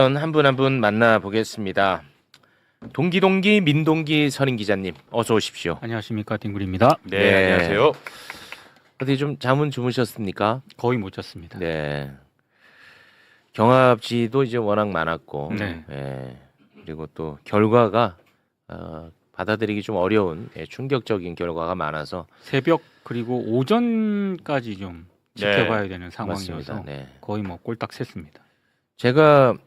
한 분 한 분 만나보겠습니다. 동기 민동기 선임 기자님 어서 오십시오. 안녕하십니까, 딩굴입니다. 네. 안녕하세요. 어디 좀 잠은 주무셨습니까? 거의 못 잤습니다. 네. 경합지도 이제 워낙 많았고, 네. 예. 그리고 또 결과가 받아들이기 좀 어려운 충격적인 결과가 많아서 새벽 그리고 오전까지 좀 지켜봐야 되는 상황이어서 맞습니다. 네. 거의 뭐 꼴딱 샜습니다. 제가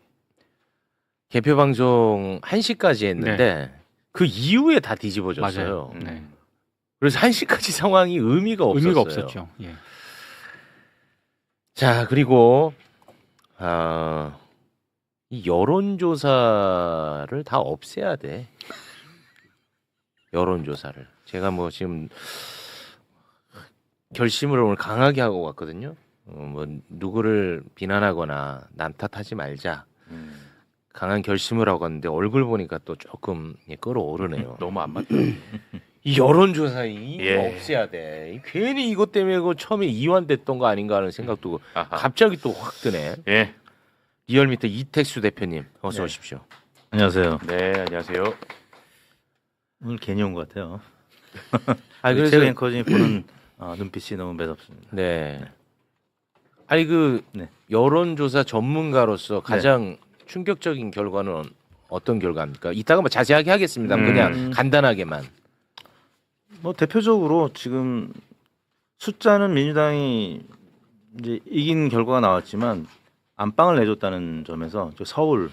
개표 방송 1시까지 했는데 그 이후에 다 뒤집어졌어요. 맞아요. 네. 그래서 1시까지 상황이 의미가 없었어요. 의미가 없었죠. 예. 자, 그리고 이 여론조사를 다 없애야 돼. 여론조사를. 제가 뭐 지금 결심을 오늘 강하게 하고 왔거든요. 뭐 누구를 비난하거나 난탓하지 말자. 강한 결심을 하고 왔는데 얼굴 보니까 또 조금 끌어오르네요. 너무 안 맞다. 이 여론조사 이 예. 없애야 돼. 괜히 이것 때문에 그 처음에 이완됐던 거 아닌가 하는 생각도 아하. 갑자기 또 확 드네. 예. 리얼미터 이택수 대표님 어서 네. 오십시오. 안녕하세요. 네, 안녕하세요. 오늘 괜히 온 것 같아요. 아니 그래서 최근 앵커진이 보는 눈빛이 너무 매섭습니다. 네. 아니 그 네. 여론조사 전문가로서 가장 충격적인 결과는 어떤 결과입니까? 이따가 뭐 자세하게 하겠습니다. 그냥 간단하게만. 뭐 대표적으로 지금 숫자는 민주당이 이제 이긴 결과가 나왔지만 안방을 내줬다는 점에서 저 서울,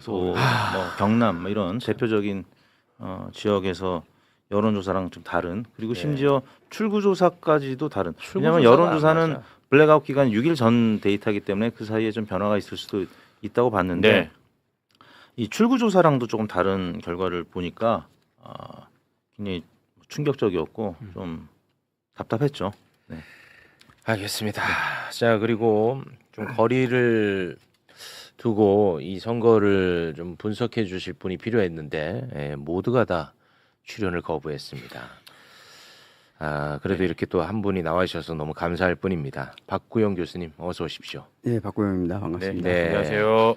또 뭐 경남 뭐 이런 대표적인 지역에서 여론조사랑 좀 다른, 그리고 심지어 출구조사까지도 다른. 왜냐하면 여론조사는 블랙아웃 기간 6일 전 데이터이기 때문에 그 사이에 좀 변화가 있을 수도 있다고 봤는데 네. 이 출구조사랑도 조금 다른 결과를 보니까 굉장히 충격적이었고 좀 답답했죠. 네. 알겠습니다. 자 그리고 좀 거리를 두고 이 선거를 좀 분석해 주실 분이 필요했는데 모두가 다 출연을 거부했습니다. 그래도 이렇게 또 한 분이 나와 주셔서 너무 감사할 뿐입니다. 박구영 교수님 어서 오십시오. 네, 박구영입니다. 반갑습니다. 네. 안녕하세요.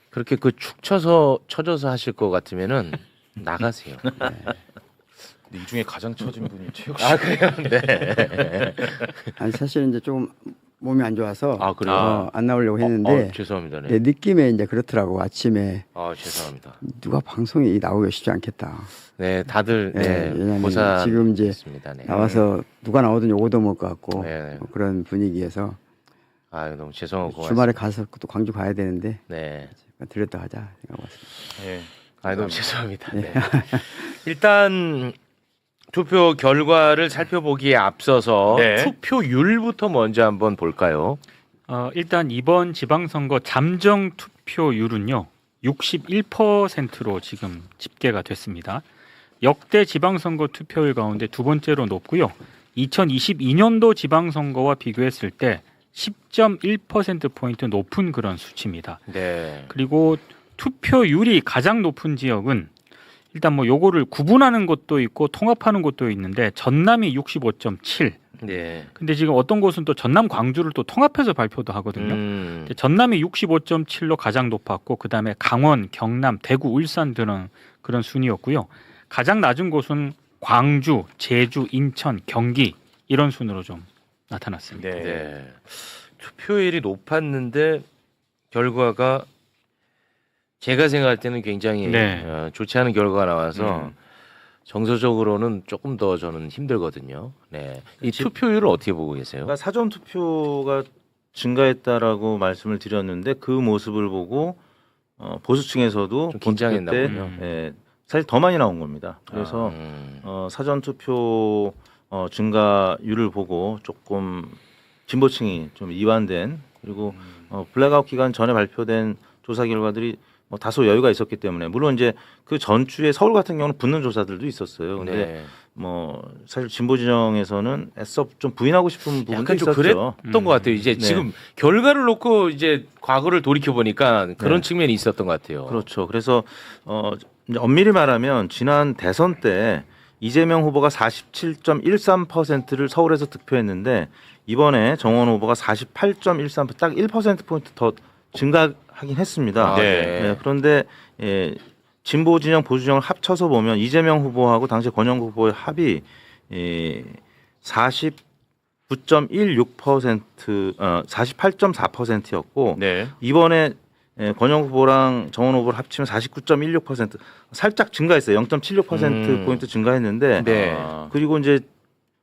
그렇게 그 축 쳐져서 하실 것 같으면은 나가세요. 이 중에 가장 처진 분이 최욱 씨. 그래요? 네. 아니 사실은 이제 조금 몸이 안 좋아서 그래요? 안 나오려고 했는데 죄송합니다. 네, 네. 느낌에 이제 그렇더라고. 아침에 죄송합니다. 누가 방송에 나오기 쉽지 않겠다. 네, 다들 왜냐면 고사 지금 이제 네. 나와서 누가 나오든 욕도 먹을 것 같고 네. 뭐 그런 분위기에서 너무 죄송하고 고맙습니다. 주말에 가서 또 광주 가야 되는데 네. 들렸다 하자 생각하고 왔습니다. 예. 너무 죄송합니다. 네. 일단 투표 결과를 살펴보기에 앞서서 네. 투표율부터 먼저 한번 볼까요? 일단 이번 지방선거 잠정 투표율은요 61%로 지금 집계가 됐습니다. 역대 지방선거 투표율 가운데 두 번째로 높고요. 2022년도 지방선거와 비교했을 때 10.1%포인트 높은 그런 수치입니다. 네. 그리고 투표율이 가장 높은 지역은 일단 뭐 요거를 구분하는 것도 있고 통합하는 것도 있는데 전남이 65.7. 네. 근데 지금 어떤 곳은 또 전남 광주를 또 통합해서 발표도 하거든요. 근데 전남이 65.7로 가장 높았고 그다음에 강원, 경남, 대구, 울산 등은 그런 순이었고요. 가장 낮은 곳은 광주, 제주, 인천, 경기 이런 순으로 좀 나타났습니다. 네. 네. 투표율이 높았는데 결과가 제가 생각할 때는 굉장히 네. 좋지 않은 결과가 나와서 정서적으로는 조금 더 저는 힘들거든요. 네. 이 투표율을 어떻게 보고 계세요? 그러니까 사전 투표가 증가했다라고 말씀을 드렸는데 그 모습을 보고 보수층에서도 좀 긴장했나 그때, 보군요. 사실 더 많이 나온 겁니다. 그래서 사전 투표 증가율을 보고 조금 진보층이 좀 이완된, 그리고 블랙아웃 기간 전에 발표된 조사 결과들이 뭐 다소 여유가 있었기 때문에, 물론 이제 그 전주에 서울 같은 경우는 붙는 조사들도 있었어요. 근데 네. 뭐 사실 진보 진영에서는 애써 좀 부인하고 싶은 부분도 약간 좀 있었죠. 그랬던 것 같아요. 이제 네. 지금 결과를 놓고 이제 과거를 돌이켜 보니까 그런 네. 측면이 있었던 것 같아요. 그렇죠. 그래서 이제 엄밀히 말하면 지난 대선 때 이재명 후보가 47.13%를 서울에서 득표했는데 이번에 정원 후보가 48.13%, 딱 1%포인트 더 증가한 하긴 했습니다. 네. 그런데 진보 진영 보수 진영을 합쳐서 보면 이재명 후보하고 당시 권영국 후보의 합이 49.16% 48.4%였고 네. 이번에 권영 후보랑 정원 후보를 합치면 49.16% 살짝 증가했어요. 0.76% 포인트 증가했는데 네. 그리고 이제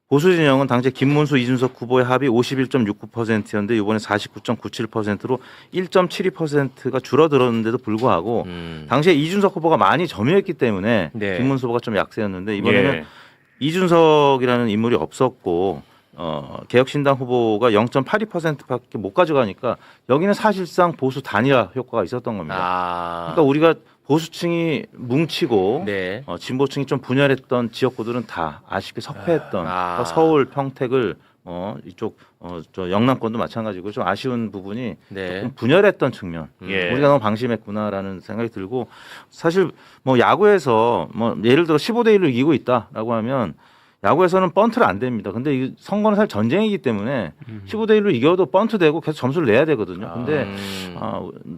보수 진영은 당시 김문수 이준석 후보의 합이 51.69%였는데 이번에 49.97%로 1.72%가 줄어들었는데도 불구하고 당시에 이준석 후보가 많이 점유했기 때문에 네. 김문수 후보가 좀 약세였는데 이번에는 예. 이준석이라는 인물이 없었고 개혁신당 후보가 0.82%밖에 못 가져가니까 여기는 사실상 보수 단일화 효과가 있었던 겁니다. 그러니까 우리가 보수층이 뭉치고 네. 진보층이 좀 분열했던 지역구들은 다 아쉽게 석패했던 아. 서울, 평택을 이쪽 저 영남권도 마찬가지고 좀 아쉬운 부분이 네. 좀 분열했던 측면. 예. 우리가 너무 방심했구나라는 생각이 들고 사실 뭐 야구에서 뭐 예를 들어 15대 1로 이기고 있다라고 하면 야구에서는 번트를 안 됩니다. 근데 이 선거는 사실 전쟁이기 때문에 15대 1로 이겨도 번트 되고 계속 점수를 내야 되거든요. 근데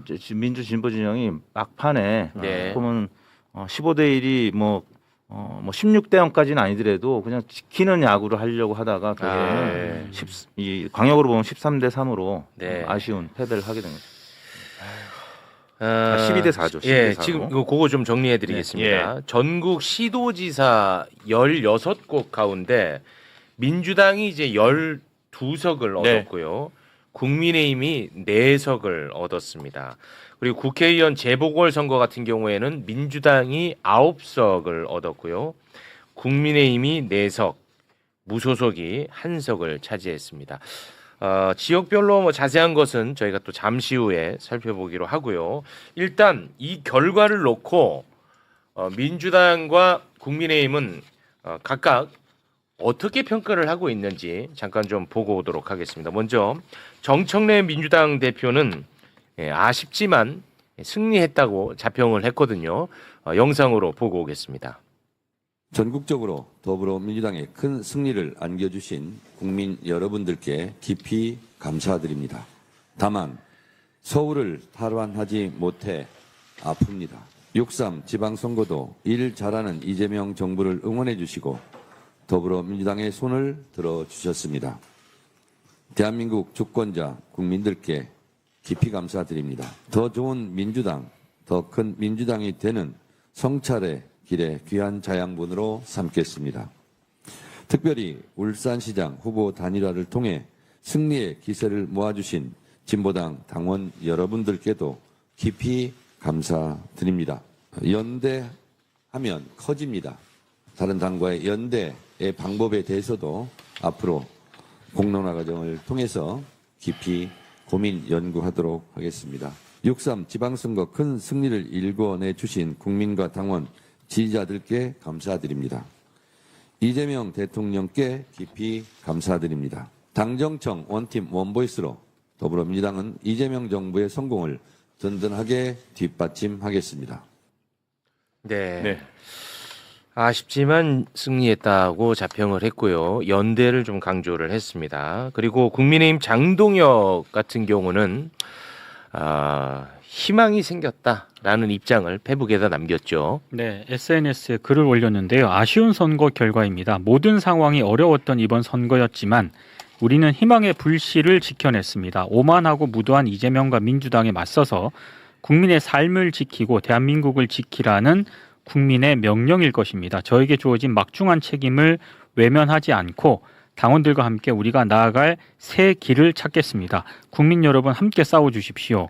이제 민주 진보 진영이 막판에 네. 보면 15대 1이 뭐 16대 0까지는 아니더라도 그냥 지키는 야구를 하려고 하다가 결국에는 이 광역으로 보면 13대 3으로 네. 아쉬운 패배를 하게 된 거죠. 12대 4죠. 12대 예, 4로. 지금 그거 좀 정리해 드리겠습니다. 전국 시도지사 16곳 가운데 민주당이 이제 12석을 네. 얻었고요. 국민의힘이 4석을 얻었습니다. 그리고 국회의원 재보궐선거 같은 경우에는 민주당이 9석을 얻었고요. 국민의힘이 4석, 무소속이 1석을 차지했습니다. 지역별로 뭐 자세한 것은 저희가 또 잠시 후에 살펴보기로 하고요. 일단 이 결과를 놓고 민주당과 국민의힘은 각각 어떻게 평가를 하고 있는지 잠깐 좀 보고 오도록 하겠습니다. 먼저 정청래 민주당 대표는 아쉽지만 승리했다고 자평을 했거든요. 영상으로 보고 오겠습니다. 전국적으로 더불어민주당에 큰 승리를 안겨주신 국민 여러분들께 깊이 감사드립니다. 다만 서울을 탈환하지 못해 아픕니다. 6.3 지방선거도 일 잘하는 이재명 정부를 응원해 주시고 더불어민주당의 손을 들어주셨습니다. 대한민국 주권자 국민들께 깊이 감사드립니다. 더 좋은 민주당, 더 큰 민주당이 되는 성찰의 길에 귀한 자양분으로 삼겠습니다. 특별히 울산시장 후보 단일화를 통해 승리의 기세를 모아주신 진보당 당원 여러분들께도 깊이 감사드립니다. 연대하면 커집니다. 다른 당과의 연대의 방법에 대해서도 앞으로 공론화 과정을 통해서 깊이 고민 연구하도록 하겠습니다. 6.3 지방선거 큰 승리를 일궈내 주신 국민과 당원 지지자들께 감사드립니다. 이재명 대통령께 깊이 감사드립니다. 당정청 원팀 원보이스로 더불어민주당은 이재명 정부의 성공을 든든하게 뒷받침하겠습니다. 네. 네. 아쉽지만 승리했다고 자평을 했고요. 연대를 좀 강조를 했습니다. 그리고 국민의힘 장동혁 같은 경우는 희망이 생겼다라는 입장을 페북에다 남겼죠. 네, SNS에 글을 올렸는데요. 아쉬운 선거 결과입니다. 모든 상황이 어려웠던 이번 선거였지만 우리는 희망의 불씨를 지켜냈습니다. 오만하고 무도한 이재명과 민주당에 맞서서 국민의 삶을 지키고 대한민국을 지키라는 국민의 명령일 것입니다. 저에게 주어진 막중한 책임을 외면하지 않고 당원들과 함께 우리가 나아갈 새 길을 찾겠습니다. 국민 여러분 함께 싸워주십시오.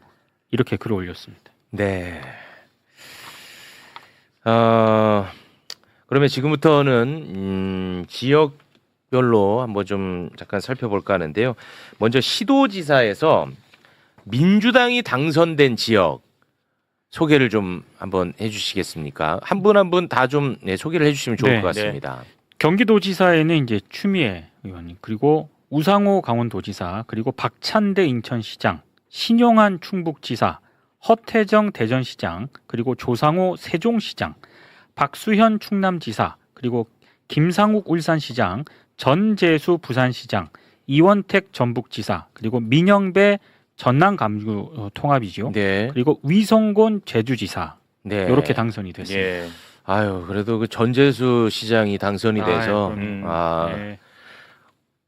이렇게 글을 올렸습니다. 네. 그러면 지금부터는 지역별로 한번 좀 잠깐 살펴볼까 하는데요. 먼저 시도지사에서 민주당이 당선된 지역 소개를 좀 한번 해주시겠습니까? 한 분 한 분 다 좀 소개를 해주시면 좋을 네, 것 같습니다. 경기도지사에는 이제 추미애 의원님, 그리고 우상호 강원도지사, 그리고 박찬대 인천시장, 신용한 충북지사, 허태정 대전시장, 그리고 조상호 세종시장, 박수현 충남지사, 그리고 김상욱 울산시장, 전재수 부산시장, 이원택 전북지사, 그리고 민영배 전남 광주 통합이죠. 네. 그리고 위성곤 제주지사 네. 이렇게 당선이 됐습니다. 예. 아유, 그래도 그 전재수 시장이 당선이 돼서 네.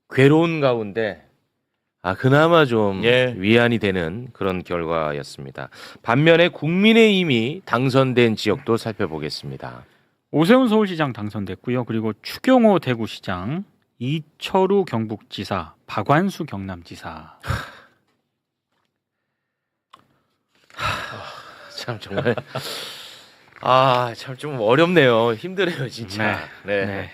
괴로운 가운데 그나마 좀 예. 위안이 되는 그런 결과였습니다. 반면에 국민의힘이 당선된 지역도 살펴보겠습니다. 오세훈 서울시장 당선됐고요. 그리고 추경호 대구시장, 이철우 경북지사, 박완수 경남지사. 참 정말 참 좀 어렵네요. 힘드네요, 진짜. 네.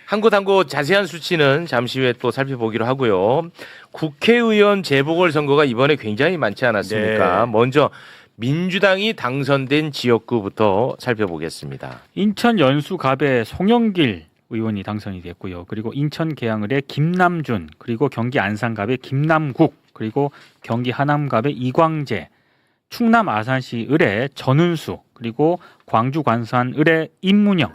한 곳 한 곳 자세한 수치는 잠시 후에 또 살펴보기로 하고요. 국회의원 재보궐선거가 이번에 굉장히 많지 않았습니까? 네. 먼저 민주당이 당선된 지역구부터 살펴보겠습니다. 인천 연수갑의 송영길 의원이 당선이 됐고요. 그리고 인천 계양을의 김남준, 그리고 경기 안산갑의 김남국, 그리고 경기 하남갑의 이광재, 충남 아산시 을의 전은수, 그리고 광주 관산 을의 임문영,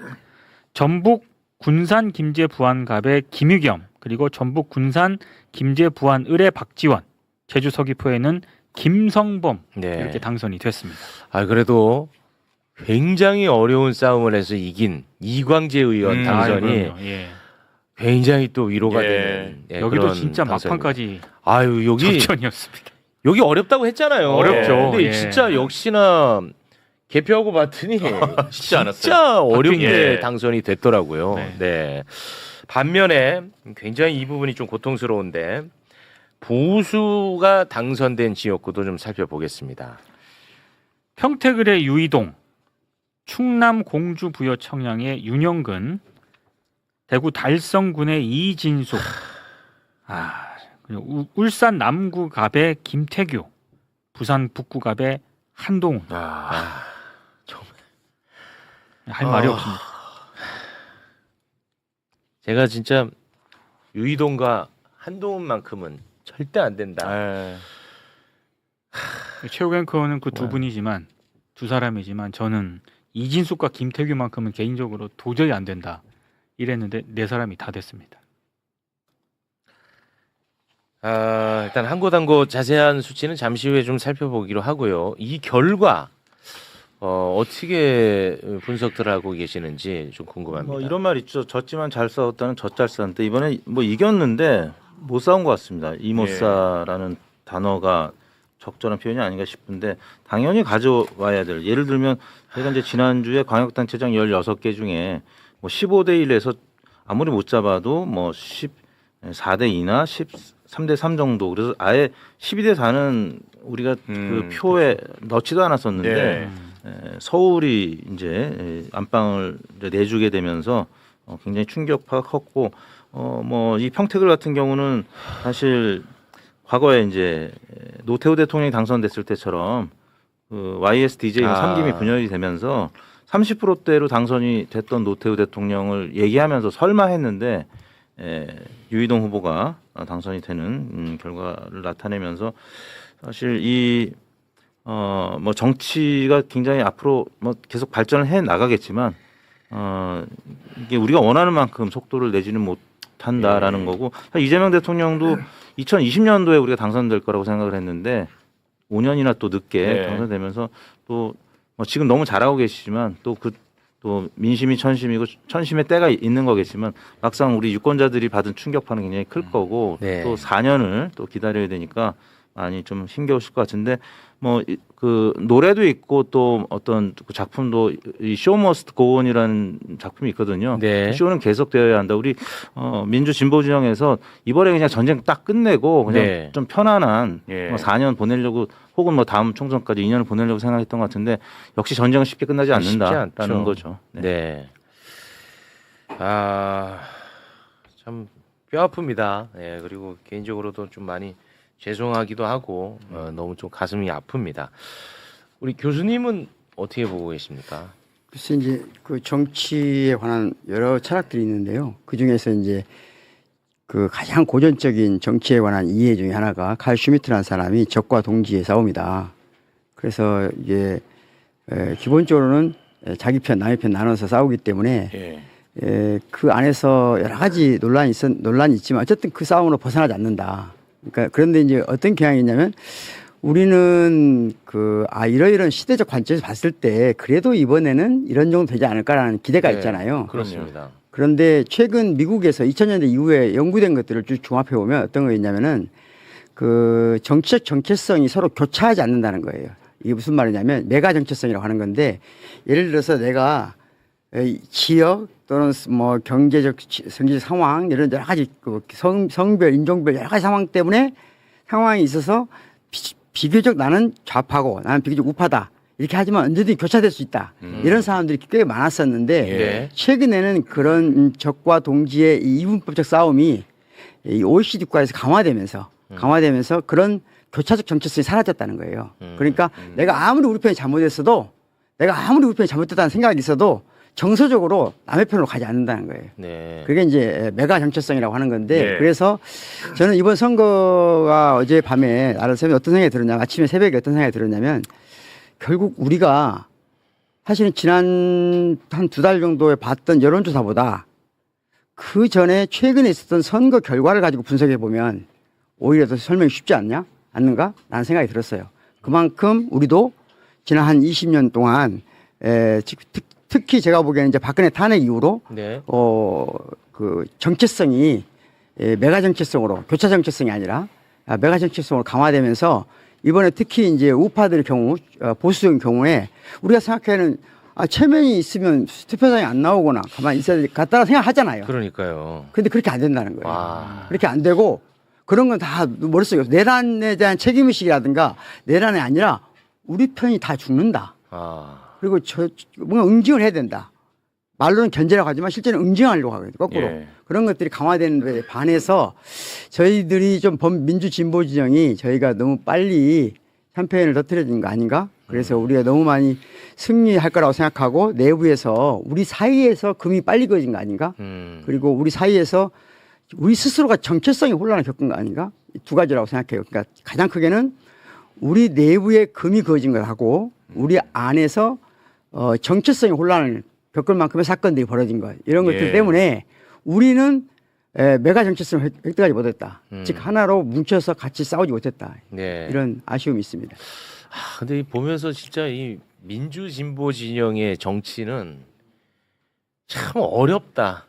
전북 군산 김제 부안갑의 김유겸, 그리고 전북 군산 김제 부안 을의 박지원, 제주 서귀포에는 김성범 네. 이렇게 당선이 됐습니다. 그래도 굉장히 어려운 싸움을 해서 이긴 이광재 의원 당선이 그럼요. 예. 굉장히 또 위로가 예. 되는 여기도 그런 진짜 당선입니다. 막판까지 여기 접전이었습니다. 여기 어렵다고 했잖아요. 어렵죠. 근데 예. 진짜 역시나 개표하고 봤더니 쉽지 않았어요. 진짜 어렵게 예. 당선이 됐더라고요. 네. 네. 반면에 굉장히 이 부분이 좀 고통스러운데 보수가 당선된 지역구도 좀 살펴보겠습니다. 평택을의 유이동, 충남 공주 부여 청량의 윤영근, 대구 달성군의 이진숙, 그리고 울산 남구갑의 김태규, 부산 북구갑의 한동훈. 할 말이 없습니다. 제가 진짜 유이동과 한동훈만큼은 절대 안 된다. 최후 앵커는 그 두 분이지만 두 사람이지만 저는 이진숙과 김태규만큼은 개인적으로 도저히 안 된다 이랬는데 네 사람이 다 됐습니다. 일단 한 곳 한 곳 자세한 수치는 잠시 후에 좀 살펴보기로 하고요. 이 결과 어떻게 분석들 하고 계시는지 좀 궁금합니다. 뭐 이런 말 있죠. 졌지만 잘 싸웠다는 젖잘 싸는데 이번에 뭐 이겼는데 못 싸운 것 같습니다. 이모싸라는 단어가 적절한 표현이 아닌가 싶은데 당연히 가져와야 될. 예를 들면 제가 이제 지난주에 광역단체장 16개 중에 뭐 15대 1에서 아무리 못 잡아도 뭐 14대 2나 13대 3 정도. 그래서 아예 12대 4는 우리가 그 표에 넣지도 않았었는데 서울이 이제 안방을 이제 내주게 되면서 굉장히 충격파가 컸고 뭐 이 평택을 같은 경우는 사실 과거에 이제 노태우 대통령이 당선됐을 때처럼 그 YSDJ 삼김이 분열이 되면서 30%대로 당선이 됐던 노태우 대통령을 얘기하면서 설마 했는데 유이동 후보가 당선이 되는 결과를 나타내면서 사실 이 뭐 정치가 굉장히 앞으로 뭐 계속 발전을 해 나가겠지만 이게 우리가 원하는 만큼 속도를 내지는 못한다라는 거고 이재명 대통령도 2020년도에 우리가 당선될 거라고 생각을 했는데 5년이나 또 늦게 당선되면서 또 뭐 지금 너무 잘하고 계시지만 또 민심이 천심이고 천심의 때가 있는 거겠지만 막상 우리 유권자들이 받은 충격파는 굉장히 클 거고 또 4년을 또 기다려야 되니까 많이 좀 힘겨우실 것 같은데 뭐 그 노래도 있고 또 어떤 그 작품도 이 쇼 머스트 고온이라는 작품이 있거든요. 네. 쇼는 계속되어야 한다. 우리 민주 진보 진영에서 이번에 그냥 전쟁 딱 끝내고 그냥 좀 편안한 뭐 4년 보내려고 혹은 뭐 다음 총선까지 2년을 보내려고 생각했던 것 같은데 역시 전쟁은 쉽게 끝나지 않는다라는 거죠. 네. 참 뼈 아픕니다. 예, 그리고 개인적으로도 좀 많이 죄송하기도 하고 너무 좀 가슴이 아픕니다. 우리 교수님은 어떻게 보고 계십니까? 글쎄 이제 그 정치에 관한 여러 철학들이 있는데요. 그 중에서 이제 그 가장 고전적인 정치에 관한 이해 중에 하나가 칼 슈미트라는 사람이 적과 동지의 싸움이다. 그래서 이게 기본적으로는 자기 편, 남의 편 나눠서 싸우기 때문에 그 안에서 여러 가지 논란이 있지만 어쨌든 그 싸움으로 벗어나지 않는다. 그러니까 그런데 이제 어떤 경향이 있냐면 우리는 이러이런 시대적 관점에서 봤을 때 그래도 이번에는 이런 정도 되지 않을까라는 기대가 네, 있잖아요. 그렇습니다. 그런데 최근 미국에서 2000년대 이후에 연구된 것들을 쭉 종합해 보면 어떤 거 있냐면은 그 정치적 정체성이 서로 교차하지 않는다는 거예요. 이게 무슨 말이냐면 메가 정체성이라고 하는 건데 예를 들어서 내가 지역 또는 뭐 경제적 상황 이런 여러 가지 성별 인종별 여러 가지 상황 때문에 상황이 있어서 비교적 나는 좌파고 나는 비교적 우파다 이렇게 하지만 언제든지 교차될 수 있다 이런 사람들이 꽤 많았었는데 예. 최근에는 그런 적과 동지의 이 이분법적 싸움이 이 OECD 국가에서 강화되면서 그런 교차적 정체성이 사라졌다는 거예요. 그러니까 내가 아무리 우리 편이 잘못했어도 내가 아무리 우리 편이 잘못됐다는 생각이 있어도 정서적으로 남의 편으로 가지 않는다는 거예요. 네. 그게 이제 메가 정체성이라고 하는 건데 네. 그래서 저는 이번 선거가 어제 밤에 어떤 생각이 들었냐면 아침에 새벽에 어떤 생각이 들었냐면 결국 우리가 사실은 지난 한 2달 정도에 봤던 여론조사보다 그 전에 최근에 있었던 선거 결과를 가지고 분석해 보면 오히려 더 설명이 쉽지 않는가? 라는 생각이 들었어요. 그만큼 우리도 지난 한 20년 동안 특히 제가 보기에는 이제 박근혜 탄핵 이후로 네. 그 정체성이 메가 정체성으로 교차 정체성이 아니라 메가 정체성으로 강화되면서 이번에 특히 이제 우파들의 경우 보수적인 경우에 우리가 생각하는 체면이 있으면 투표장에 안 나오거나 가만히 있어야 될 것 같다는 생각하잖아요. 그러니까요. 근데 그렇게 안 된다는 거예요. 와. 그렇게 안 되고 그런 건 다 머릿속에 내란에 대한 책임의식이라든가 내란이 아니라 우리 편이 다 죽는다. 그리고 뭔가 응징을 해야 된다. 말로는 견제라고 하지만 실제는 응징하려고 하거든요. 거꾸로. 예. 그런 것들이 강화되는 데 반해서 저희들이 좀 민주 진보 진영이 저희가 너무 빨리 캠페인을 터뜨려진 거 아닌가? 그래서 우리가 너무 많이 승리할 거라고 생각하고 내부에서 우리 사이에서 금이 빨리 그어진 거 아닌가? 그리고 우리 사이에서 우리 스스로가 정체성의 혼란을 겪은 거 아닌가? 이 두 가지라고 생각해요. 그러니까 가장 크게는 우리 내부에 금이 그어진 것하고 우리 안에서 정체성의 혼란을 겪을 만큼의 사건들이 벌어진 것 이런 것들 때문에 우리는 메가 정체성을 획득하지 못했다. 즉 하나로 뭉쳐서 같이 싸우지 못했다. 네. 이런 아쉬움이 있습니다. 근데 보면서 진짜 이 민주 진보 진영의 정치는 참 어렵다.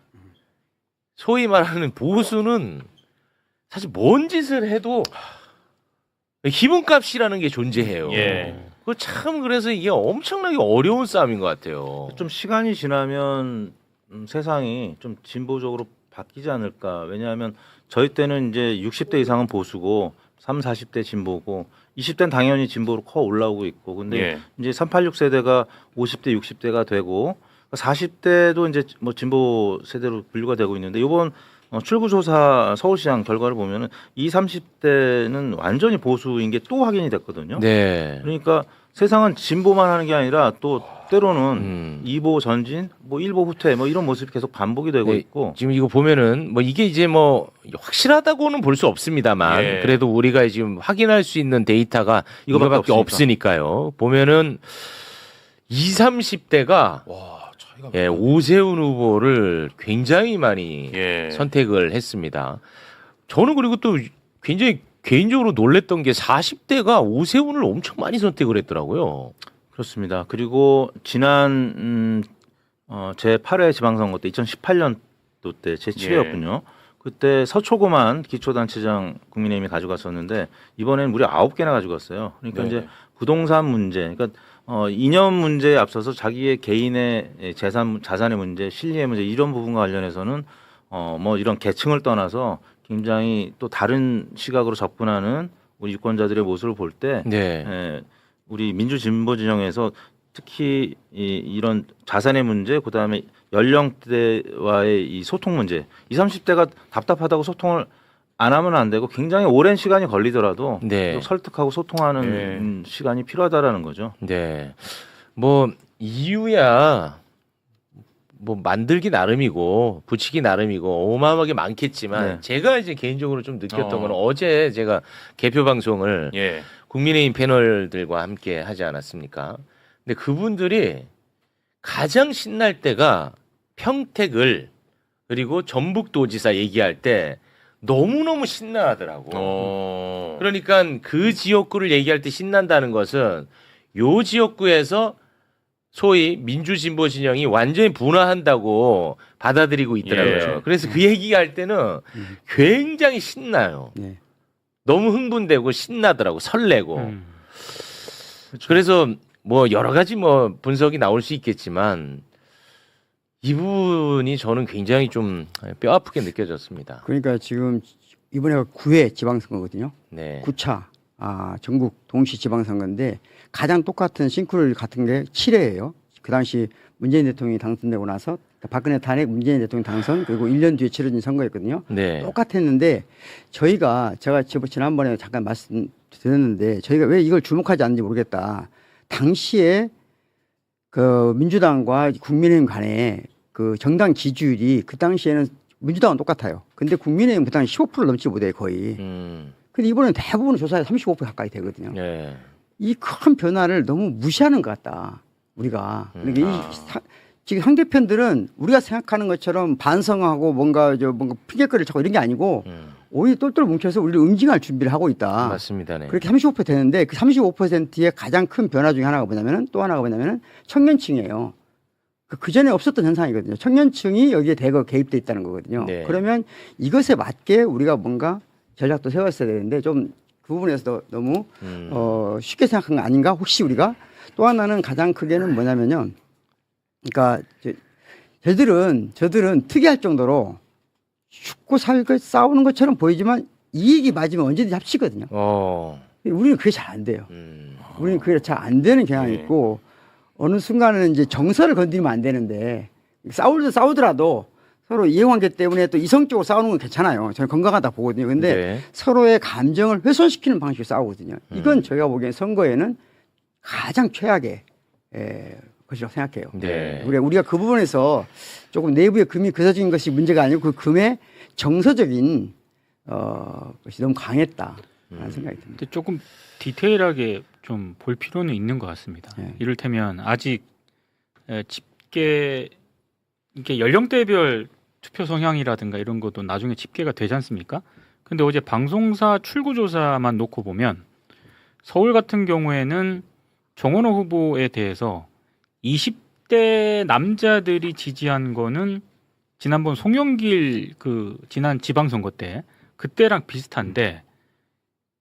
소위 말하는 보수는 사실 뭔 짓을 해도 기분값이라는 게 존재해요. 예. 그 참 그래서 이게 엄청나게 어려운 싸움인 것 같아요. 좀 시간이 지나면 세상이 좀 진보적으로 바뀌지 않을까. 왜냐하면 저희 때는 이제 60대 이상은 보수고 30, 40대 진보고 20대는 당연히 진보로 커 올라오고 있고 근데 예. 이제 386 세대가 50대, 60대가 되고 40대도 이제 뭐 진보 세대로 분류가 되고 있는데 이번 출구조사 서울시장 결과를 보면은 20, 30대는 완전히 보수인 게 또 확인이 됐거든요. 네. 그러니까 세상은 진보만 하는 게 아니라 또 때로는 이보 전진, 뭐 일보 후퇴, 뭐 이런 모습이 계속 반복이 되고 네, 있고. 지금 이거 보면은 뭐 이게 이제 뭐 확실하다고는 볼 수 없습니다만 예. 그래도 우리가 지금 확인할 수 있는 데이터가 이거밖에 없으니까요. 보면은 20, 30대가 와, 차이가 예, 오세훈 후보를 굉장히 많이 예. 선택을 했습니다. 저는 그리고 또 굉장히 개인적으로 놀랬던 게 40대가 오세훈을 엄청 많이 선택을 했더라고요. 그렇습니다. 그리고 지난 제 8회 지방선거 때 2018년도 때 제 7회였군요. 그때 서초고만 기초단체장 국민의힘이 가져갔었는데 이번에는 무려 9개나 가져갔어요. 그러니까 네. 이제 부동산 문제, 그러니까 이념 문제에 앞서서 자기의 개인의 자산의 문제, 실리의 문제 이런 부분과 관련해서는 뭐 이런 계층을 떠나서 굉장히 또 다른 시각으로 접근하는 우리 유권자들의 모습을 볼 때 네. 우리 민주 진보 진영에서 특히 이런 자산의 문제, 그다음에 연령대와의 이 소통 문제, 20, 30대가 답답하다고 소통을 안 하면 안 되고 굉장히 오랜 시간이 걸리더라도 네. 또 설득하고 소통하는 시간이 필요하다라는 거죠. 네. 뭐 이유야 뭐 만들기 나름이고 붙이기 나름이고 어마어마하게 많겠지만 네. 제가 이제 개인적으로 좀 느꼈던 건 어제 제가 개표 방송을 예. 국민의힘 패널들과 함께 하지 않았습니까? 근데 그분들이 가장 신날 때가 평택을 그리고 전북도지사 얘기할 때 너무너무 신나하더라고. 어. 그러니까 그 지역구를 얘기할 때 신난다는 것은 요 지역구에서 소위 민주진보 진영이 완전히 분화한다고 받아들이고 있더라고요. 예. 그래서 그 얘기할 때는 굉장히 신나요. 네. 너무 흥분되고 신나더라고, 설레고. 그래서 뭐 여러 가지 뭐 분석이 나올 수 있겠지만 이분이 저는 굉장히 좀 뼈 아프게 느껴졌습니다. 그러니까 지금 이번에가 9회 지방선거거든요. 네. 9차 전국 동시 지방선거인데 가장 똑같은 싱크로율 같은 게 7회예요. 그 당시 문재인 대통령이 당선되고 나서 박근혜 탄핵, 문재인 대통령 당선 그리고 1년 뒤에 치러진 선거였거든요. 네. 똑같았는데 제가 지난번에 잠깐 말씀드렸는데 저희가 왜 이걸 주목하지 않는지 모르겠다. 당시에 그 민주당과 국민의힘 간에 그 정당 지지율이 그 당시에는 민주당은 똑같아요. 근데 국민의힘 그 당시 15% 넘지 못해요, 거의. 근데 이번엔 대부분 조사에 35% 가까이 되거든요. 네. 이 큰 변화를 너무 무시하는 것 같다. 우리가. 그러니까 지금 상대편들은 우리가 생각하는 것처럼 반성하고 뭔가 핑계거리를 찾고 이런 게 아니고 오히려 똘똘 뭉쳐서 우리를 응징할 준비를 하고 있다. 맞습니다. 네. 그렇게 35% 되는데 그 35%의 가장 큰 변화 중에 하나가 뭐냐면은 또 하나가 뭐냐면은 청년층이에요. 그 전에 없었던 현상이거든요. 청년층이 여기에 대거 개입돼 있다는 거거든요. 네. 그러면 이것에 맞게 우리가 뭔가 전략도 세웠어야 되는데 좀 그 부분에서 너무 쉽게 생각한 거 아닌가? 혹시 우리가 또 하나는 가장 크게는 뭐냐면요. 그러니까 저들은 특이할 정도로 죽고 살고 싸우는 것처럼 보이지만 이익이 맞으면 언제든지 합치거든요. 우리는 그게 잘 안 돼요. 우리는 그게 잘 안 되는 경향이 있고 어느 순간은 이제 정서를 건드리면 안 되는데 싸우더라도 서로 이해관계 때문에 또 이성적으로 싸우는 건 괜찮아요. 저는 건강하다 보거든요. 근데 네. 서로의 감정을 훼손시키는 방식으로 싸우거든요. 이건 저희가 보기엔 선거에는 가장 최악의 것이라고 생각해요. 네. 우리가 그 부분에서 조금 내부의 금이 그서진 것이 문제가 아니고 그 금의 정서적인 것이 너무 강했다라는 생각이 듭니다. 근데 조금 디테일하게 좀 볼 필요는 있는 것 같습니다. 네. 이를테면 아직 집계 이게 연령대별 투표 성향이라든가 이런 것도 나중에 집계가 되지 않습니까? 근데 어제 방송사 출구조사만 놓고 보면 서울 같은 경우에는 정원호 후보에 대해서 20대 남자들이 지지한 거는 지난번 송영길 지난 지방선거 때 그때랑 비슷한데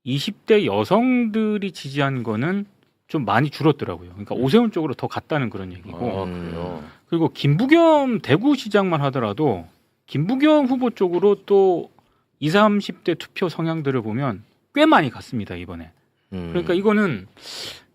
20대 여성들이 지지한 거는 좀 많이 줄었더라고요. 그러니까 오세훈 쪽으로 더 갔다는 그런 얘기고. 그래요. 그리고 김부겸 대구시장만 하더라도 김부겸 후보 쪽으로 또 20, 30대 투표 성향들을 보면 꽤 많이 갔습니다, 이번에. 그러니까 이거는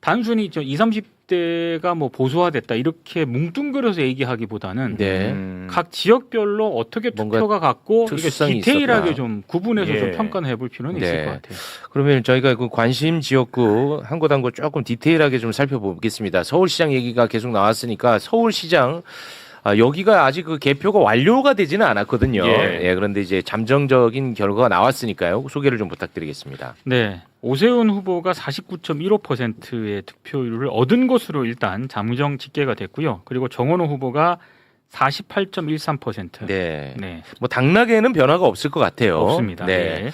단순히 20, 30대가 뭐 보수화됐다 이렇게 뭉뚱그려서 얘기하기보다는 네. 각 지역별로 어떻게 뭔가 투표가 갔고 이게 특수성이 디테일하게 있었다. 좀 구분해서 예. 좀 평가를 해볼 필요는 네. 있을 것 같아요. 그러면 저희가 그 관심 지역구 한 곳 한 곳 조금 디테일하게 좀 살펴보겠습니다. 서울시장 얘기가 계속 나왔으니까 서울시장 여기가 아직 그 개표가 완료가 되지는 않았거든요. 예. 그런데 이제 잠정적인 결과가 나왔으니까요. 소개를 좀 부탁드리겠습니다. 네, 오세훈 후보가 49.15%의 득표율을 얻은 것으로 일단 잠정 집계가 됐고요. 그리고 정원호 후보가 48.13%. 네. 네, 뭐 당락에는 변화가 없을 것 같아요. 없습니다. 네.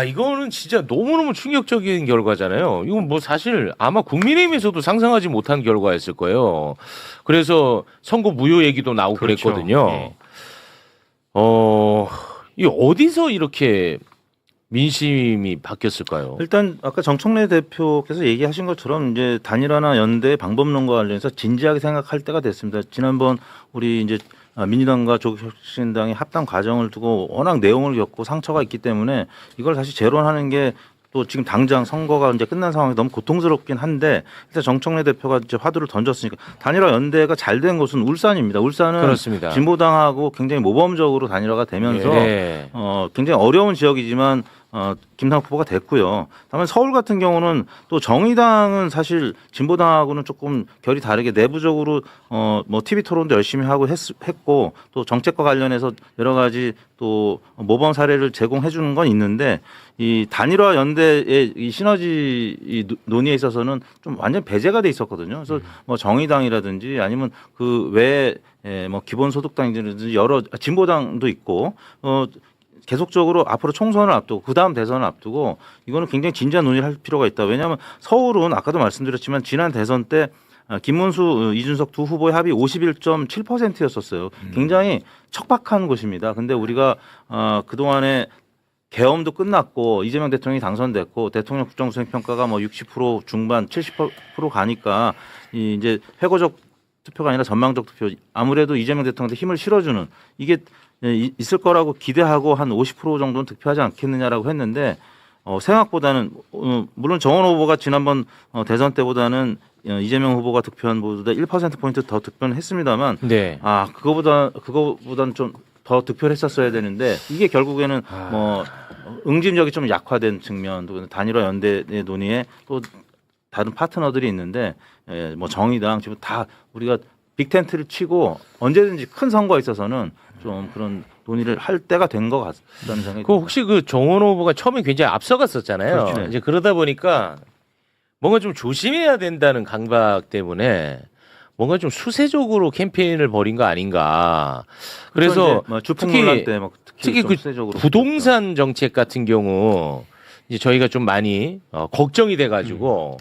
이거는 진짜 너무너무 충격적인 결과잖아요. 이건 뭐 사실 아마 국민의힘에서도 상상하지 못한 결과였을 거예요. 그래서 선거 무효 얘기도 나오고 그렇죠. 그랬거든요. 네. 이 어디서 이렇게 민심이 바뀌었을까요? 일단 아까 정청래 대표께서 얘기하신 것처럼 이제 단일화나 연대 방법론과 관련해서 진지하게 생각할 때가 됐습니다. 지난번 우리 이제 민주당과 조국혁신당의 합당 과정을 두고 워낙 내용을 겪고 상처가 있기 때문에 이걸 다시 재론하는 게 또 지금 당장 선거가 이제 끝난 상황이 너무 고통스럽긴 한데 일단 정청래 대표가 이제 화두를 던졌으니까 단일화 연대가 잘 된 곳은 울산입니다. 울산은 그렇습니다. 진보당하고 굉장히 모범적으로 단일화가 되면서 예. 굉장히 어려운 지역이지만 김상욱 후보가 됐고요. 다만 서울 같은 경우는 또 정의당은 사실 진보당하고는 조금 결이 다르게 내부적으로 뭐 TV 토론도 열심히 하고 했고 또 정책과 관련해서 여러 가지 또 모범 사례를 제공해 주는 건 있는데 이 단일화 연대의 이 시너지 이 논의에 있어서는 좀 완전 배제가 돼 있었거든요. 그래서 뭐 정의당이라든지 아니면 그 외에 뭐 기본소득당이라든지 여러 진보당도 있고 계속적으로 앞으로 총선을 앞두고 그다음 대선을 앞두고 이거는 굉장히 진지한 논의를 할 필요가 있다. 왜냐하면 서울은 아까도 말씀드렸지만 지난 대선 때 김문수, 이준석 두 후보의 합이 51.7%였었어요. 굉장히 척박한 곳입니다. 근데 우리가 그동안에 계엄도 끝났고 이재명 대통령이 당선됐고 대통령 국정수행 평가가 뭐 60% 중반 70% 가니까 이제 회고적 투표가 아니라 전망적 투표 아무래도 이재명 대통령한테 힘을 실어주는 이게 있을 거라고 기대하고 한 50% 정도는 득표하지 않겠느냐라고 했는데 생각보다는 물론 정원 후보가 지난번 대선 때보다는 이재명 후보가 득표한 보다 1%포인트 더 득표는 했습니다만 네. 그거보다는 좀 더 득표를 했었어야 되는데 이게 결국에는 뭐 응집력이 좀 약화된 측면 또 단일화 연대의 논의에 또 다른 파트너들이 있는데 뭐 정의당 지금 다 우리가 빅텐트를 치고 언제든지 큰 선거에 있어서는 좀 그런 논의를 할 때가 된 것 같다는 생각이 그 혹시 그 정원호 후보가 처음에 굉장히 앞서갔었잖아요. 그렇죠. 이제 그러다 보니까 뭔가 좀 조심해야 된다는 강박 때문에 뭔가 좀 수세적으로 캠페인을 벌인 거 아닌가. 그래서 뭐 주풍논란 때 특히 그 부동산 정책 같은 경우 이제 저희가 좀 많이 걱정이 돼가지고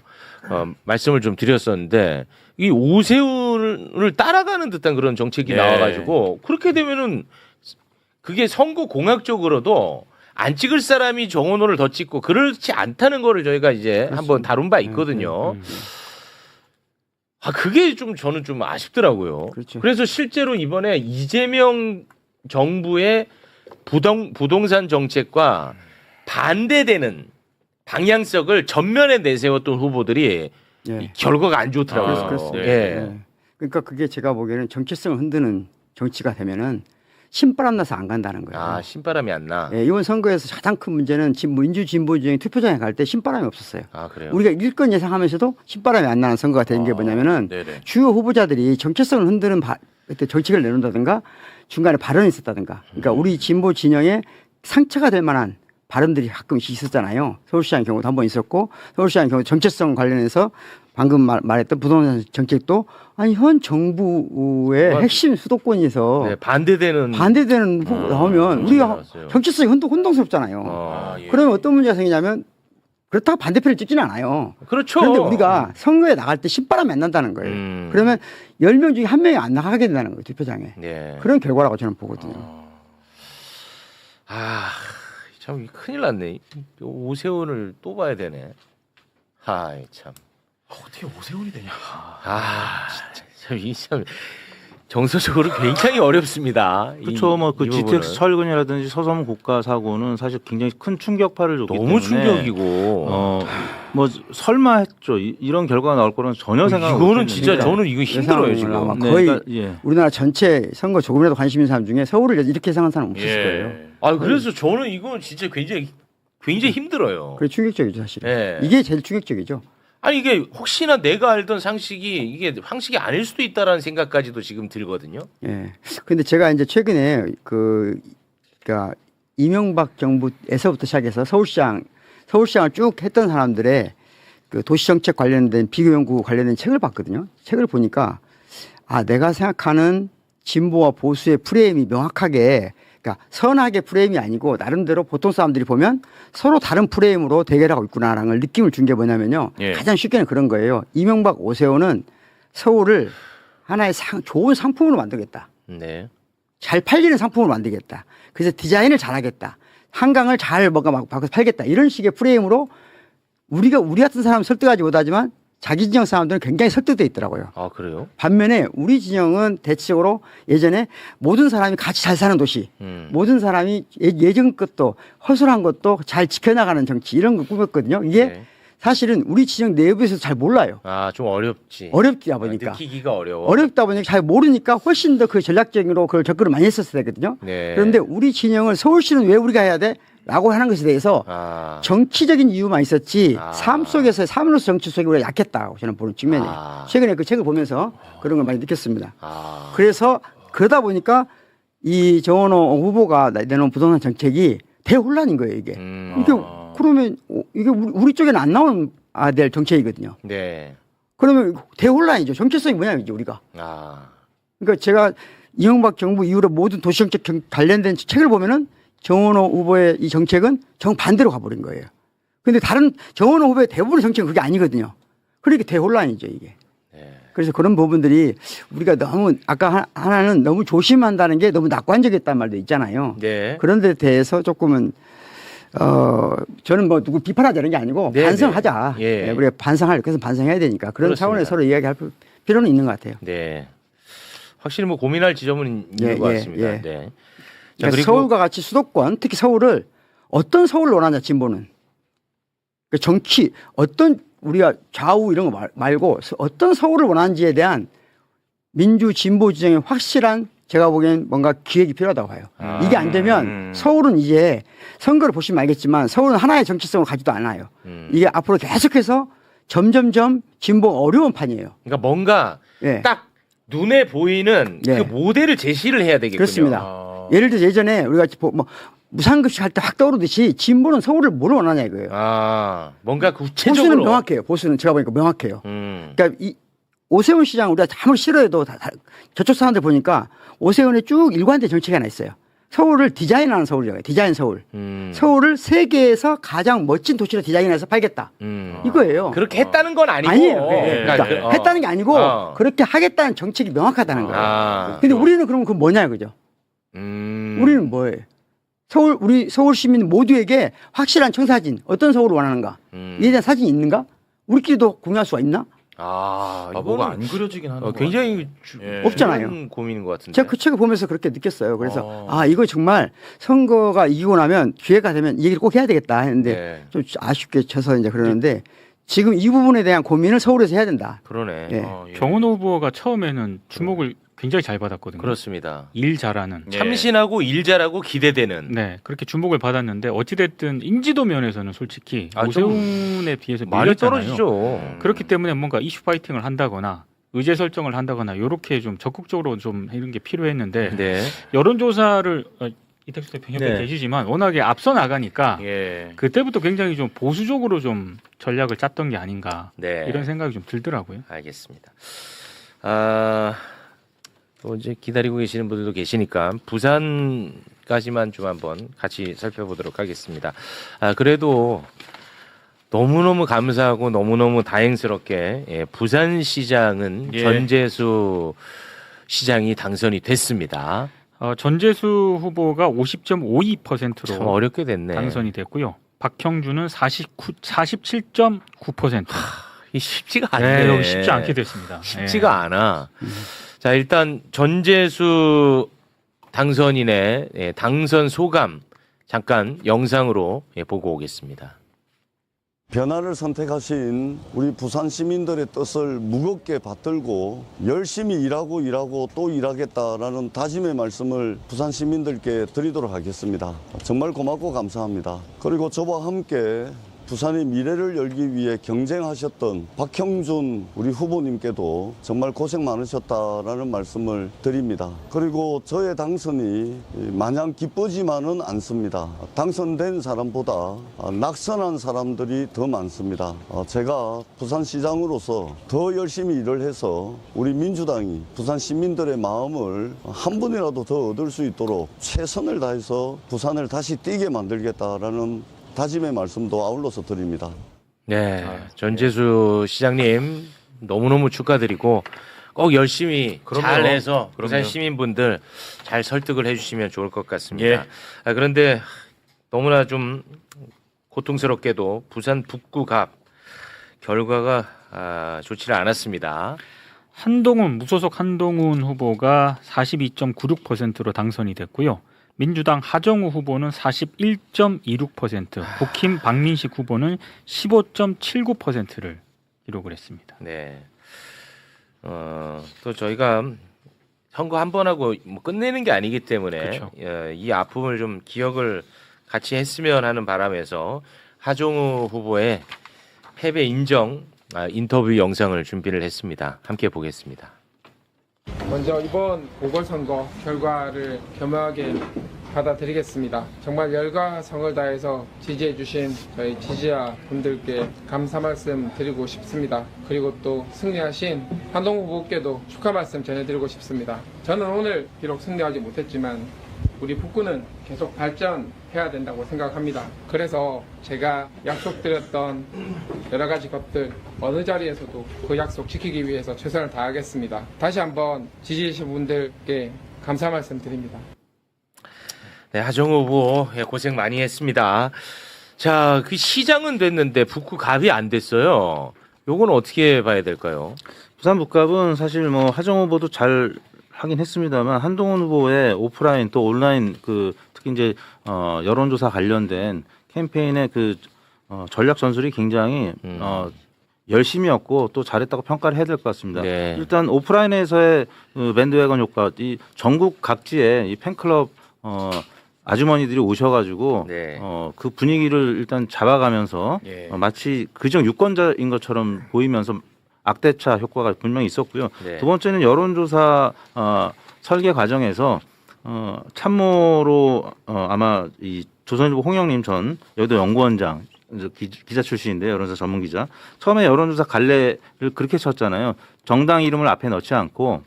말씀을 좀 드렸었는데 이 오세훈을 따라가는 듯한 그런 정책이 나와가지고 그렇게 되면은 그게 선거 공학적으로도 안 찍을 사람이 정원호를 더 찍고 그렇지 않다는 거를 저희가 이제 한번 다룬 바 있거든요. 그게 좀 저는 좀 아쉽더라고요. 그렇죠. 그래서 실제로 이번에 이재명 정부의 부동산 정책과 반대되는 방향성을 전면에 내세웠던 후보들이 예. 결과가 안 좋더라고요. 그렇습니다. 예. 예. 그러니까 그게 제가 보기에는 정체성을 흔드는 정치가 되면은 신바람 나서 안 간다는 거예요. 신바람이 안 나. 예, 이번 선거에서 가장 큰 문제는 민주 진보 중에 투표장에 갈 때 신바람이 없었어요. 그래요? 우리가 1건 예상하면서도 신바람이 안 나는 선거가 된 게 뭐냐면은 네네. 주요 후보자들이 정체성을 흔드는 정책을 내놓는다든가 중간에 발언이 있었다든가 그러니까 우리 진보 진영에 상처가 될 만한 발언들이 가끔씩 있었잖아요. 서울시장 경우도 한 번 있었고 서울시장 경우 정체성 관련해서 방금 말했던 부동산 정책도 아니 현 정부의 핵심 수도권에서 반대되는 후보 나오면 우리가 나왔어요. 정체성이 혼동스럽잖아요. 예. 그러면 어떤 문제가 생기냐면 그렇다고 반대표를 찍지는 않아요. 그렇죠. 그런데 우리가 선거에 나갈 때 신바람이 안 난다는 거예요. 그러면 10명 중에 1명이 안 나가게 된다는 거예요. 투표장에. 네. 그런 결과라고 저는 보거든요. 참 큰일 났네. 오세훈을 또 봐야 되네. 참. 어떻게 오세훈이 되냐. 참 정서적으로 굉장히 어렵습니다. 그렇죠. 뭐 그 이 GTX 부분은. 철근이라든지 서섬 국가 사고는 사실 굉장히 큰 충격파를 줬기 때문에 너무 충격이고. 뭐 설마 했죠. 이런 결과가 나올 거는 전혀 생각 못 이거는 했는데. 진짜 저는 이거 힘들어요 지금. 아마 네, 거의 그러니까, 예. 우리나라 전체 선거 조금이라도 관심 있는 사람 중에 서울을 이렇게 생각하는 사람 없었을 거예요. 그래서 저는 이건 진짜 굉장히 힘들어요. 그게 충격적이죠, 사실. 예. 이게 제일 충격적이죠. 이게 혹시나 내가 알던 상식이 이게 상식이 아닐 수도 있다라는 생각까지도 지금 들거든요. 예. 근데 제가 이제 최근에 그러니까 이명박 정부에서부터 시작해서 서울시장을 쭉 했던 사람들의 그 도시정책 관련된 비교 연구 관련된 책을 봤거든요. 책을 보니까 내가 생각하는 진보와 보수의 프레임이 명확하게 그러니까 선하게 프레임이 아니고 나름대로 보통 사람들이 보면 서로 다른 프레임으로 대결하고 있구나라는 느낌을 준 게 뭐냐면요. 가장 쉽게는 그런 거예요. 이명박 오세훈은 서울을 하나의 좋은 상품으로 만들겠다. 네. 잘 팔리는 상품으로 만들겠다. 그래서 디자인을 잘하겠다. 한강을 잘 바꿔서 팔겠다. 이런 식의 프레임으로 우리 같은 사람 설득하지 못하지만 자기 진영 사람들은 굉장히 설득돼 있더라고요. 그래요? 반면에 우리 진영은 대체적으로 예전에 모든 사람이 같이 잘 사는 도시, 모든 사람이 예전 것도 허술한 것도 잘 지켜나가는 정치 이런 걸 꾸몄거든요. 이게 사실은 우리 진영 내부에서 잘 몰라요. 좀 어렵지. 어렵다 보니까. 느끼기가 어려워. 어렵다 보니까 잘 모르니까 훨씬 더 그 전략적으로 그걸 접근을 많이 했었어야 되거든요. 네. 그런데 우리 진영을 서울시는 왜 우리가 해야 돼? 라고 하는 것에 대해서 정치적인 이유만 있었지 삶 속에서 삶으로서 정치 속에 우리가 약했다고 저는 보는 측면이에요. 최근에 그 책을 보면서 그런 걸 많이 느꼈습니다. 그래서 그러다 보니까 이 정원호 후보가 내놓은 부동산 정책이 대혼란인 거예요, 이게. 이게 그러면 이게 우리 쪽에는 안 나오는 될 정책이거든요. 네. 그러면 대혼란이죠. 정체성이 뭐냐면 이제 우리가. 그러니까 제가 이명박 정부 이후로 모든 도시정책 관련된 책을 보면은 정원호 후보의 이 정책은 정반대로 가버린 거예요. 근데 다른 정원호 후보의 대부분의 정책은 그게 아니거든요. 그러니까 대혼란이죠, 이게. 그래서 그런 부분들이 우리가 너무 아까 하나는 너무 조심한다는 게 너무 낙관적이었다는 말도 있잖아요. 네. 그런 데 대해서 조금은 저는 뭐 누구 비판하자는 게 아니고 네, 반성하자. 네. 예. 네, 우리가 반성할 것은 반성해야 되니까 그런 그렇습니다. 차원에서 서로 이야기할 필요는 있는 것 같아요. 네. 확실히 뭐 고민할 지점은 있는 것 같습니다. 네. 자, 그러니까 그리고 서울과 같이 수도권, 특히 서울을 어떤 서울을 원하냐 진보는. 그러니까 정치 어떤 우리가 좌우 이런 거 말고 어떤 서울을 원하는지에 대한 민주 진보 지정의 확실한 제가 보기엔 뭔가 기획이 필요하다고 봐요. 이게 안 되면 서울은 이제 선거를 보시면 알겠지만 서울은 하나의 정치성을 가지도 않아요. 이게 앞으로 계속해서 점점점 진보가 어려운 판이에요. 그러니까 뭔가 예. 딱 눈에 보이는 네. 그 모델을 제시를 해야 되겠군요. 그렇습니다. 예를 들어서 예전에 우리가 뭐 무상급식 할 때 확 떠오르듯이 진보는 서울을 뭘 원하냐 이거예요. 아, 뭔가 구체적으로. 보수는 명확해요. 보수는 제가 보니까 명확해요. 그러니까 이 오세훈 시장 우리가 아무리 싫어해도 저쪽 사람들 보니까 오세훈의 쭉 일관된 정책이 하나 있어요. 서울을 디자인하는 서울이라고요. 디자인 서울. 서울을 세계에서 가장 멋진 도시로 디자인해서 팔겠다. 이거예요. 그렇게 했다는 건 아니고. 아니에요. 예. 그러니까 그러니까 했다는 게 아니고 그렇게 하겠다는 정책이 명확하다는 거예요. 아. 근데 우리는 그러면 그건 뭐냐 그죠? 우리는 뭐예요? 우리 서울 시민 모두에게 확실한 청사진, 어떤 서울을 원하는가? 이에 대한 사진이 있는가? 우리끼리도 공유할 수가 있나? 아, 뭐가 안 그려지긴 하는 거 굉장히 없잖아요. 중요한 고민인 것 같은데. 제가 그 책을 보면서 그렇게 느꼈어요. 그래서 이거 정말 선거가 이기고 나면 기회가 되면 이 얘기를 꼭 해야 되겠다 했는데 네. 좀 아쉽게 져서 이제 그러는데 지금 이 부분에 대한 고민을 서울에서 해야 된다. 그러네. 예. 정원호 후보가 처음에는 주목을 굉장히 잘 받았거든요. 그렇습니다. 일 잘하는. 참신하고 일 잘하고 기대되는. 네, 그렇게 주목을 받았는데 어찌됐든 인지도 면에서는 솔직히 오세훈에 비해서 많이 밀렸잖아요. 떨어지죠. 그렇기 때문에 뭔가 이슈 파이팅을 한다거나 의제 설정을 한다거나 이렇게 좀 적극적으로 좀 이런 게 필요했는데 네. 여론조사를 이택수 대표 옆에 네. 계시지만 워낙에 앞서 나가니까 예. 그때부터 굉장히 좀 보수적으로 좀 전략을 짰던 게 아닌가 네. 이런 생각이 좀 들더라고요. 알겠습니다. 또 이제 기다리고 계시는 분들도 계시니까 부산까지만 좀 한번 같이 살펴보도록 하겠습니다. 그래도 너무너무 감사하고 너무너무 다행스럽게 부산시장은 전재수 시장이 당선이 됐습니다. 전재수 후보가 50.52%로 참 어렵게 됐네. 당선이 됐고요. 박형준은 47.9%. 이 쉽지가 않네. 네, 쉽지 않게 됐습니다. 쉽지가 않아. 자, 일단 전재수 당선인의 당선 소감 잠깐 영상으로 보고 오겠습니다. 변화를 선택하신 우리 부산 시민들의 뜻을 무겁게 받들고 열심히 일하고 또 일하겠다라는 다짐의 말씀을 부산 시민들께 드리도록 하겠습니다. 정말 고맙고 감사합니다. 그리고 저와 함께 부산의 미래를 열기 위해 경쟁하셨던 박형준 우리 후보님께도 정말 고생 많으셨다라는 말씀을 드립니다. 그리고 저의 당선이 마냥 기쁘지만은 않습니다. 당선된 사람보다 낙선한 사람들이 더 많습니다. 제가 부산시장으로서 더 열심히 일을 해서 우리 민주당이 부산 시민들의 마음을 한 분이라도 더 얻을 수 있도록 최선을 다해서 부산을 다시 뛰게 만들겠다라는 다짐의 말씀도 아울러서 드립니다. 네, 전재수 시장님 너무너무 축하드리고 꼭 열심히 잘해서 부산 시민분들 잘 설득을 해주시면 좋을 것 같습니다. 그런데 너무나 좀 고통스럽게도 부산 북구갑 결과가 좋지를 않았습니다. 무소속 한동훈 후보가 42.96%로 당선이 됐고요. 민주당 하정우 후보는 41.26%, 국힘 박민식 후보는 15.79%를 기록을 했습니다. 네. 또 저희가 선거 한 번 하고 뭐 끝내는 게 아니기 때문에 그렇죠. 이 아픔을 좀 기억을 같이 했으면 하는 바람에서 하정우 후보의 패배 인정 인터뷰 영상을 준비를 했습니다. 함께 보겠습니다. 먼저 이번 보궐선거 결과를 겸허하게 받아들이겠습니다. 정말 열과 성을 다해서 지지해주신 저희 지지자 분들께 감사 말씀 드리고 싶습니다. 그리고 또 승리하신 한동훈 후보께도 축하 말씀 전해드리고 싶습니다. 저는 오늘 비록 승리하지 못했지만 우리 북구는 계속 발전해야 된다고 생각합니다. 그래서 제가 약속드렸던 여러 가지 것들 어느 자리에서도 그 약속 지키기 위해서 최선을 다하겠습니다. 다시 한번 지지해주신 분들께 감사 말씀드립니다. 네, 하정우 후보 고생 많이 했습니다. 자, 그 시장은 됐는데 북구 갑이 안 됐어요. 요건 어떻게 봐야 될까요? 부산 북갑은 사실 뭐 하정우 후보도 잘 하긴 했습니다만 한동훈 후보의 오프라인 또 온라인 그 특히 이제 여론조사 관련된 캠페인의 그 전략 전술이 굉장히 열심히였고 또 잘했다고 평가를 해야 될 것 같습니다. 네. 일단 오프라인에서의 그 밴드웨건 효과, 이 전국 각지에 이 팬클럽 아주머니들이 오셔가지고 네. 그 분위기를 일단 잡아가면서 예. 마치 그중 유권자인 것처럼 보이면서 악대차 효과가 분명히 있었고요. 네. 두 번째는 여론조사 설계 과정에서 참모로 아마 이 조선일보 홍영림 전 여의도 연구원장 기자 출신인데 여론조사 전문 기자 처음에 여론조사 갈래를 그렇게 쳤잖아요. 정당 이름을 앞에 넣지 않고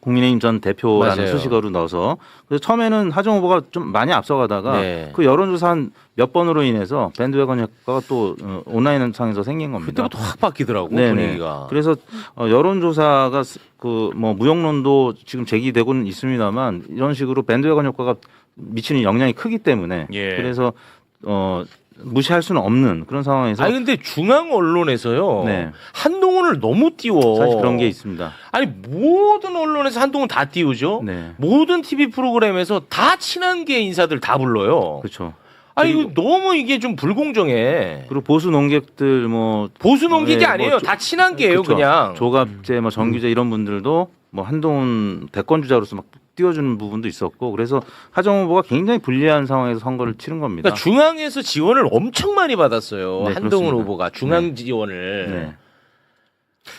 국민의힘 전 대표라는 맞아요. 수식어로 넣어서 그래서 처음에는 하정 후보가 좀 많이 앞서가다가 네. 그 여론조사 한 몇 번으로 인해서 밴드웨건 효과가 또 온라인 상에서 생긴 겁니다. 그때부터 확 바뀌더라고 네네. 분위기가. 그래서 여론조사가 그 뭐 무용론도 지금 제기되고는 있습니다만 이런 식으로 밴드웨건 효과가 미치는 영향이 크기 때문에 예. 그래서 무시할 수는 없는 그런 상황에서 아니 근데 중앙 언론에서요. 네. 한동훈을 너무 띄워. 사실 그런 게 있습니다. 아니 모든 언론에서 한동훈 다 띄우죠. 네, 모든 TV 프로그램에서 다 친한계 인사들 다 불러요. 그렇죠. 아니 이거 너무 이게 좀 불공정해. 그리고 보수 논객들 뭐 보수 논객이 네, 아니에요. 뭐 다 친한계예요, 그렇죠. 그냥. 조갑재, 뭐 정규재 이런 분들도 뭐 한동훈 대권 주자로서 막 띄워주는 부분도 있었고 그래서 하정 후보가 굉장히 불리한 상황에서 선거를 치른 겁니다. 그러니까 중앙에서 지원을 엄청 많이 받았어요. 네, 한동훈 그렇습니다. 후보가 중앙 지원을. 네.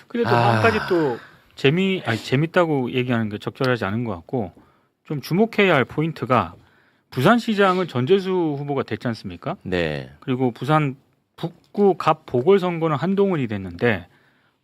그래도 아. 한 가지 또 재밌다고 얘기하는 게 적절하지 않은 것 같고 좀 주목해야 할 포인트가 부산시장은 전재수 후보가 됐지 않습니까? 네. 그리고 부산 북구 갑 보궐선거는 한동훈이 됐는데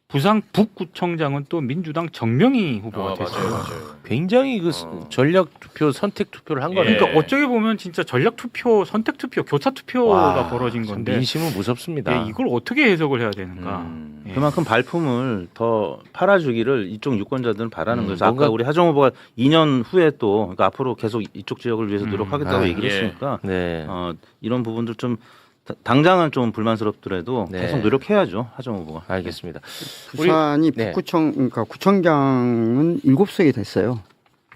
부산 북구청장은 또 민주당 정명희 후보가 됐어요. 굉장히 그 전략 투표, 선택 투표를 한 거네. 그러니까 어쩌게 보면 진짜 전략 투표, 선택 투표, 교차 투표가 와, 벌어진 참 건데 민심은 무섭습니다. 예, 이걸 어떻게 해석을 해야 되는가? 예. 그만큼 발품을 더 팔아주기를 이쪽 유권자들은 바라는 거죠. 뭔가- 아까 우리 하정 후보가 2년 후에 또 그러니까 앞으로 계속 이쪽 지역을 위해서 노력하겠다고 아, 얘기를 예. 했으니까 네. 이런 부분들 좀 당장은 좀 불만스럽더라도 네. 계속 노력해야죠. 하정 후보가. 알겠습니다. 부산이 네. 북구청 그러니까 구청장은 7석이 됐어요.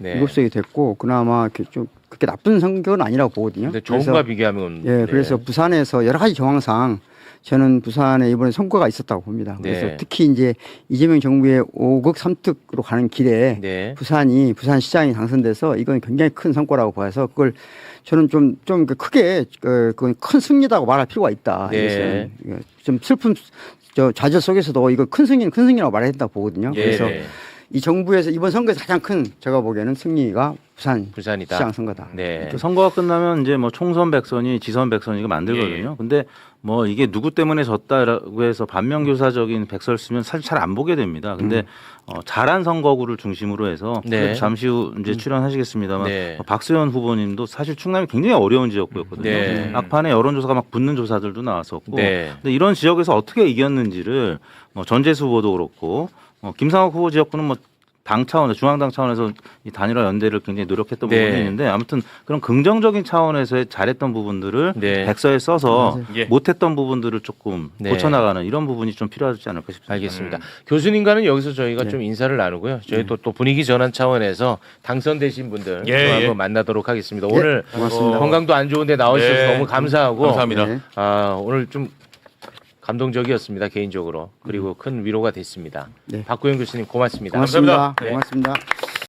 네. 7석이 됐고 그나마 좀 그렇게 나쁜 성격은 아니라고 보거든요. 근데 좋은가 비교하면 예, 네. 그래서 부산에서 여러 가지 정황상 저는 부산에 이번에 성과가 있었다고 봅니다. 그래서 네. 특히 이제 이재명 정부의 5극 3특으로 가는 길에 네. 부산시장이 당선돼서 이건 굉장히 큰 성과라고 봐서 그걸 저는 좀 크게 그건 큰 승리다고 말할 필요가 있다. 네. 이것은 좀 슬픔 좌절 속에서도 이거 큰 승리라고 말해야 된다고 보거든요. 예. 그래서 이 정부에서 이번 선거에서 가장 큰 제가 보기에는 승리가 부산이다. 시장 선거다. 네. 그 선거가 끝나면 이제 뭐 총선 백선이 지선 백선이 이거 만들거든요. 예. 근데 뭐 이게 누구 때문에 졌다라고 해서 반면교사적인 백서를 쓰면 사실 잘 안 보게 됩니다. 근데 잘한 선거구를 중심으로 해서 네. 잠시 후 이제 출연하시겠습니다만 네. 박수현 후보님도 사실 충남이 굉장히 어려운 지역구였거든요. 네. 막판에 여론조사가 막 붙는 조사들도 나왔었고 네. 근데 이런 지역에서 어떻게 이겼는지를 뭐 전재수 후보도 그렇고 김상욱 후보 지역구는 뭐 당 차원에서 중앙당 차원에서 이 단일화 연대를 굉장히 노력했던 네. 부분이 있는데 아무튼 그런 긍정적인 차원에서의 잘했던 부분들을 네. 백서에 써서 예. 못했던 부분들을 조금 네. 고쳐나가는 이런 부분이 좀 필요하지 않을까 싶습니다. 알겠습니다. 교수님과는 여기서 저희가 네. 좀 인사를 나누고요. 저희 또 분위기 전환 차원에서 당선되신 분들 예, 또 예. 한번 만나도록 하겠습니다. 오늘 고맙습니다. 건강도 안 좋은데 나오셔서 네. 너무 감사하고 감사합니다. 네. 오늘 좀 감동적이었습니다 개인적으로 그리고 큰 위로가 됐습니다. 네. 박구영 교수님 고맙습니다. 고맙습니다. 감사합니다. 고맙습니다.